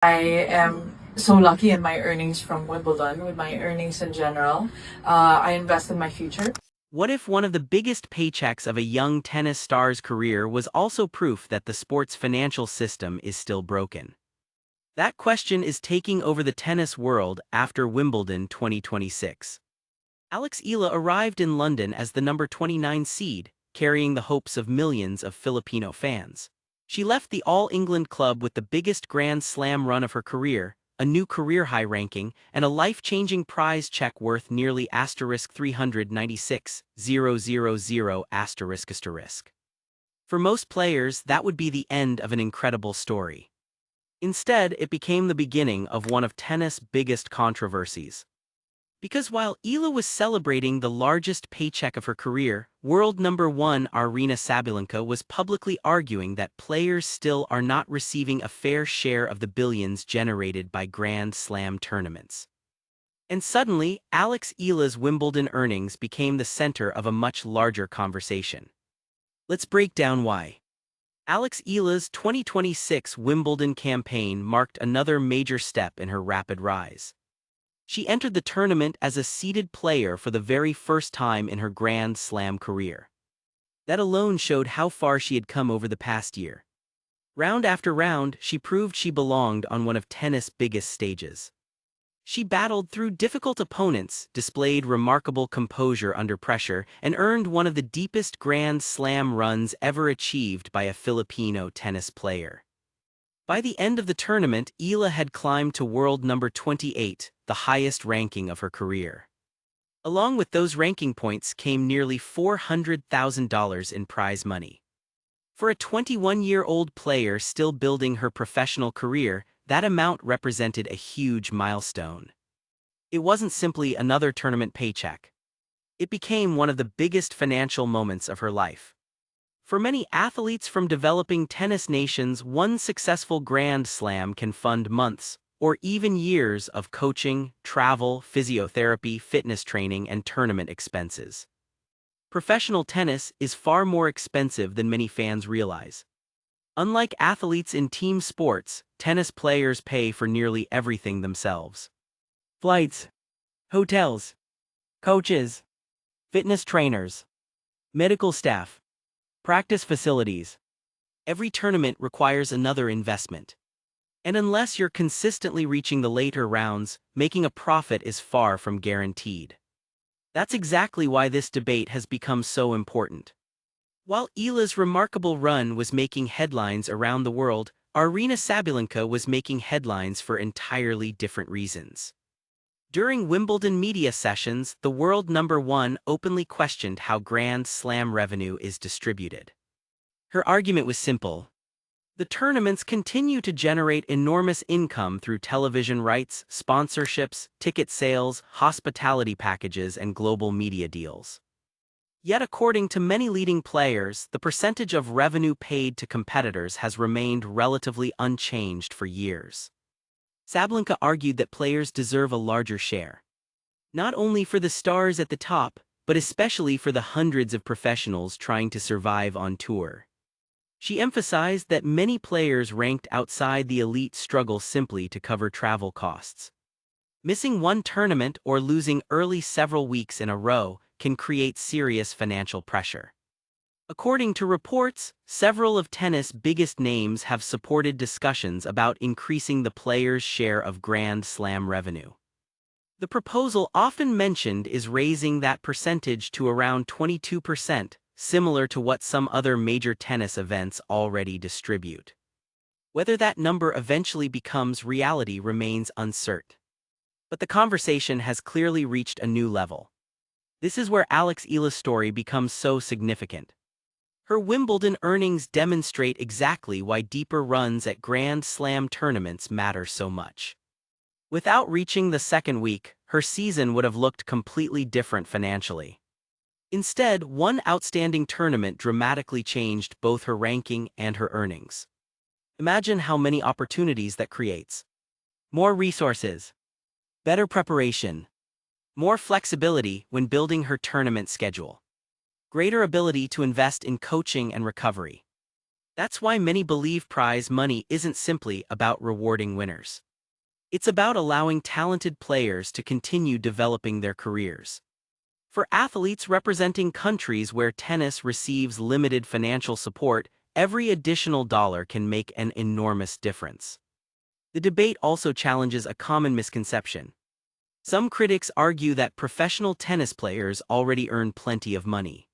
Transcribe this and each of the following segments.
I am so lucky in my earnings from Wimbledon, with my earnings in general. I invest in my future. What if one of the biggest paychecks of a young tennis star's career was also proof that the sport's financial system is still broken? That question is taking over the tennis world after Wimbledon 2026. Eala arrived in London as the number 29 seed, carrying the hopes of millions of Filipino fans. She left the All England club with the biggest Grand Slam run of her career, a new career high ranking, and a life-changing prize check worth nearly $396,000. For most players, that would be the end of an incredible story. Instead, it became the beginning of one of tennis' biggest controversies. Because while Eala was celebrating the largest paycheck of her career, world number one Aryna Sabalenka was publicly arguing that players still are not receiving a fair share of the billions generated by Grand Slam tournaments. And suddenly, Eala's Wimbledon earnings became the center of a much larger conversation. Let's break down why. Eala's 2026 Wimbledon campaign marked another major step in her rapid rise. She entered the tournament as a seeded player for the very first time in her Grand Slam career. That alone showed how far she had come over the past year. Round after round, she proved she belonged on one of tennis' biggest stages. She battled through difficult opponents, displayed remarkable composure under pressure, and earned one of the deepest Grand Slam runs ever achieved by a Filipino tennis player. By the end of the tournament, Eala had climbed to world number 28, the highest ranking of her career. Along with those ranking points came nearly $400,000 in prize money. For a 21-year-old player still building her professional career, that amount represented a huge milestone. It wasn't simply another tournament paycheck. It became one of the biggest financial moments of her life. For many athletes from developing tennis nations, one successful Grand Slam can fund months, or even years of coaching, travel, physiotherapy, fitness training, and tournament expenses. Professional tennis is far more expensive than many fans realize. Unlike athletes in team sports, tennis players pay for nearly everything themselves. Flights, hotels, coaches, fitness trainers, medical staff, practice facilities. Every tournament requires another investment. And unless you're consistently reaching the later rounds, making a profit is far from guaranteed. That's exactly why this debate has become so important. While Eala's remarkable run was making headlines around the world, Aryna Sabalenka was making headlines for entirely different reasons. During Wimbledon media sessions, the world number one openly questioned how Grand Slam revenue is distributed. Her argument was simple. The tournaments continue to generate enormous income through television rights, sponsorships, ticket sales, hospitality packages, and global media deals. Yet according to many leading players, the percentage of revenue paid to competitors has remained relatively unchanged for years. Sabalenka argued that players deserve a larger share. Not only for the stars at the top, but especially for the hundreds of professionals trying to survive on tour. She emphasized that many players ranked outside the elite struggle simply to cover travel costs. Missing one tournament or losing early several weeks in a row can create serious financial pressure. According to reports, several of tennis' biggest names have supported discussions about increasing the players' share of Grand Slam revenue. The proposal often mentioned is raising that percentage to around 22%, similar to what some other major tennis events already distribute. Whether that number eventually becomes reality remains uncertain. But the conversation has clearly reached a new level. This is where Eala's story becomes so significant. Her Wimbledon earnings demonstrate exactly why deeper runs at Grand Slam tournaments matter so much. Without reaching the second week, her season would have looked completely different financially. Instead, one outstanding tournament dramatically changed both her ranking and her earnings. Imagine how many opportunities that creates. More resources, better preparation, more flexibility when building her tournament schedule, greater ability to invest in coaching and recovery. That's why many believe prize money isn't simply about rewarding winners. It's about allowing talented players to continue developing their careers. For athletes representing countries where tennis receives limited financial support, every additional dollar can make an enormous difference. The debate also challenges a common misconception. Some critics argue that professional tennis players already earn plenty of money.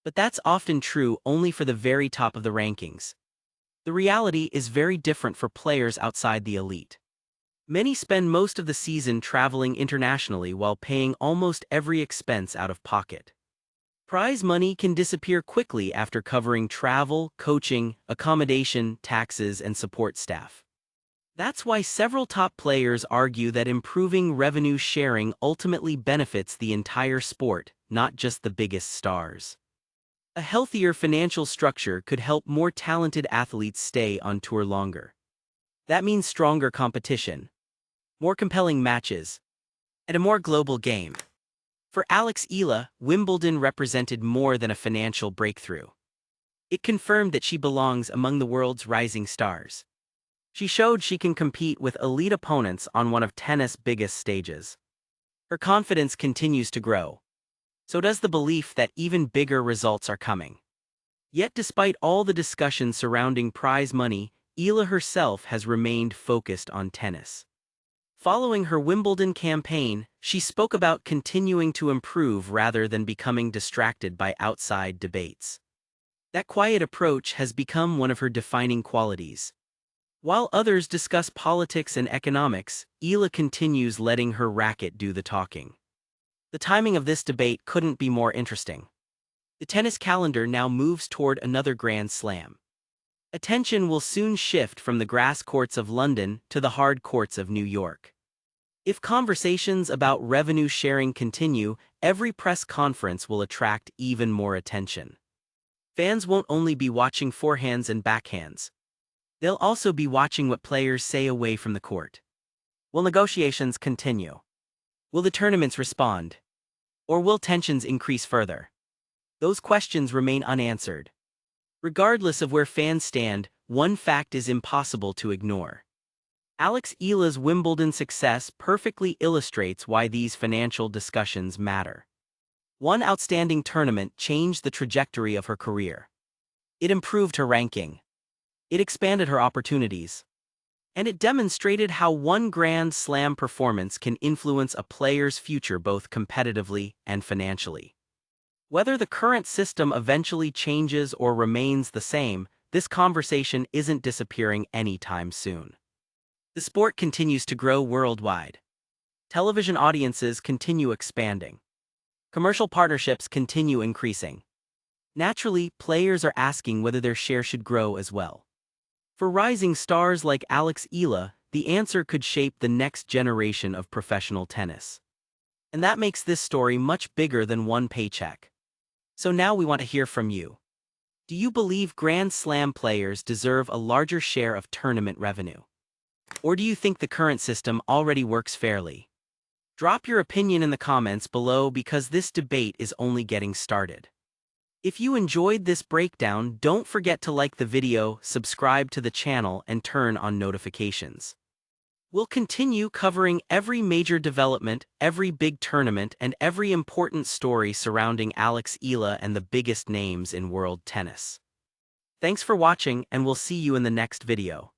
But that's often true only for the very top of the rankings. The reality is very different for players outside the elite. Many spend most of the season traveling internationally while paying almost every expense out of pocket. Prize money can disappear quickly after covering travel, coaching, accommodation, taxes, and support staff. That's why several top players argue that improving revenue sharing ultimately benefits the entire sport, not just the biggest stars. A healthier financial structure could help more talented athletes stay on tour longer. That means stronger competition, more compelling matches, and a more global game. For Eala, Wimbledon represented more than a financial breakthrough. It confirmed that she belongs among the world's rising stars. She showed she can compete with elite opponents on one of tennis' biggest stages. Her confidence continues to grow. So does the belief that even bigger results are coming. Yet despite all the discussion surrounding prize money, Eala herself has remained focused on tennis. Following her Wimbledon campaign, she spoke about continuing to improve rather than becoming distracted by outside debates. That quiet approach has become one of her defining qualities. While others discuss politics and economics, Eala continues letting her racket do the talking. The timing of this debate couldn't be more interesting. The tennis calendar now moves toward another Grand Slam. Attention will soon shift from the grass courts of London to the hard courts of New York. If conversations about revenue sharing continue, every press conference will attract even more attention. Fans won't only be watching forehands and backhands. They'll also be watching what players say away from the court. Will negotiations continue? Will the tournaments respond? Or will tensions increase further? Those questions remain unanswered. Regardless of where fans stand, one fact is impossible to ignore. Eala's Wimbledon success perfectly illustrates why these financial discussions matter. One outstanding tournament changed the trajectory of her career. It improved her ranking. It expanded her opportunities. And it demonstrated how one Grand Slam performance can influence a player's future both competitively and financially. Whether the current system eventually changes or remains the same, this conversation isn't disappearing anytime soon. The sport continues to grow worldwide. Television audiences continue expanding. Commercial partnerships continue increasing. Naturally, players are asking whether their share should grow as well. For rising stars like Eala, the answer could shape the next generation of professional tennis. And that makes this story much bigger than one paycheck. So now we want to hear from you. Do you believe Grand Slam players deserve a larger share of tournament revenue? Or do you think the current system already works fairly? Drop your opinion in the comments below because this debate is only getting started. If you enjoyed this breakdown, don't forget to like the video, subscribe to the channel, and turn on notifications. We'll continue covering every major development, every big tournament, and every important story surrounding Eala and the biggest names in world tennis. Thanks for watching, and we'll see you in the next video.